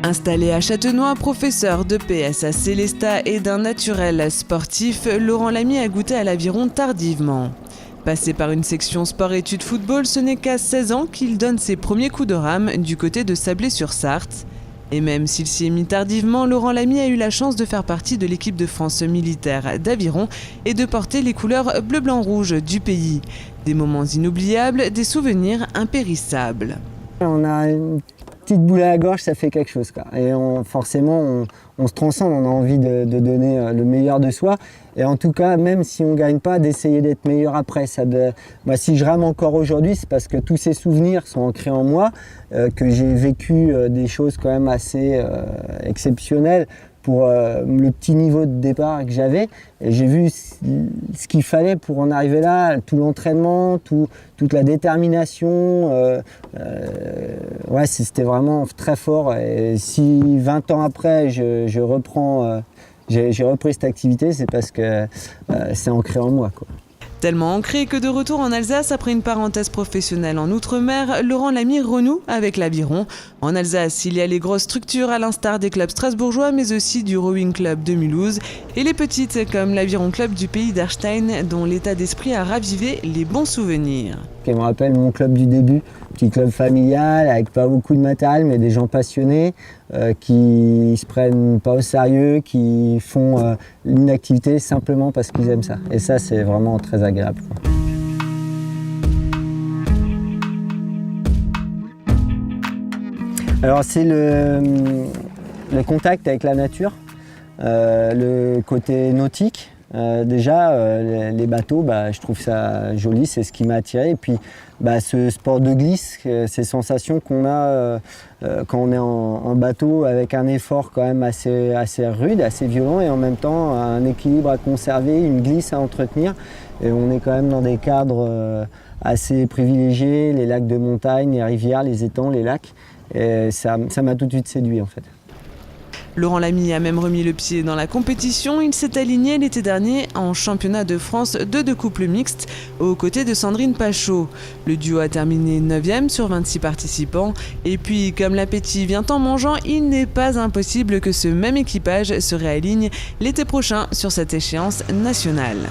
Installé à Châtenois, professeur de PS à Célestat et d'un naturel sportif, Laurent Lamy a goûté à l'aviron tardivement. Passé par une section sport-études football, ce n'est qu'à 16 ans qu'il donne ses premiers coups de rame du côté de Sablé-sur-Sarthe. Et même s'il s'y est mis tardivement, Laurent Lamy a eu la chance de faire partie de l'équipe de France militaire d'aviron et de porter les couleurs bleu-blanc-rouge du pays. Des moments inoubliables, des souvenirs impérissables. On a une petite boule à la gorge, ça fait quelque chose, quoi. Et forcément, on se transcende, on a envie de donner le meilleur de soi. Et en tout cas, même si on ne gagne pas, d'essayer d'être meilleur après. Moi, si je rame encore aujourd'hui, c'est parce que tous ces souvenirs sont ancrés en moi, que j'ai vécu des choses quand même assez exceptionnelles pour le petit niveau de départ que j'avais. Et j'ai vu ce qu'il fallait pour en arriver là, tout l'entraînement, toute la détermination. Ouais, c'était vraiment très fort. Et si 20 ans après, je reprends, j'ai repris cette activité, c'est parce que c'est ancré en moi, quoi. Tellement ancré que de retour en Alsace après une parenthèse professionnelle en Outre-mer, Laurent Lamy renoue avec l'aviron. En Alsace, il y a les grosses structures à l'instar des clubs strasbourgeois, mais aussi du Rowing Club de Mulhouse, et les petites comme l'Aviron Club du pays d'Arstein, dont l'état d'esprit a ravivé les bons souvenirs. Je me rappelle mon club du début, petit club familial avec pas beaucoup de matériel, mais des gens passionnés qui se prennent pas au sérieux, qui font une activité simplement parce qu'ils aiment ça. Et ça, c'est vraiment très agréable, quoi. Alors c'est le contact avec la nature, le côté nautique. Déjà, les bateaux, je trouve ça joli, c'est ce qui m'a attiré. Et puis, ce sport de glisse, ces sensations qu'on a quand on est en bateau avec un effort quand même assez rude, assez violent, et en même temps un équilibre à conserver, une glisse à entretenir. Et on est quand même dans des cadres assez privilégiés, les lacs de montagne, les rivières, les étangs, les lacs. Et ça m'a tout de suite séduit, en fait. Laurent Lamy a même remis le pied dans la compétition. Il s'est aligné l'été dernier en championnat de France de couples mixtes aux côtés de Sandrine Pachot. Le duo a terminé 9e sur 26 participants. Et puis, comme l'appétit vient en mangeant, il n'est pas impossible que ce même équipage se réaligne l'été prochain sur cette échéance nationale.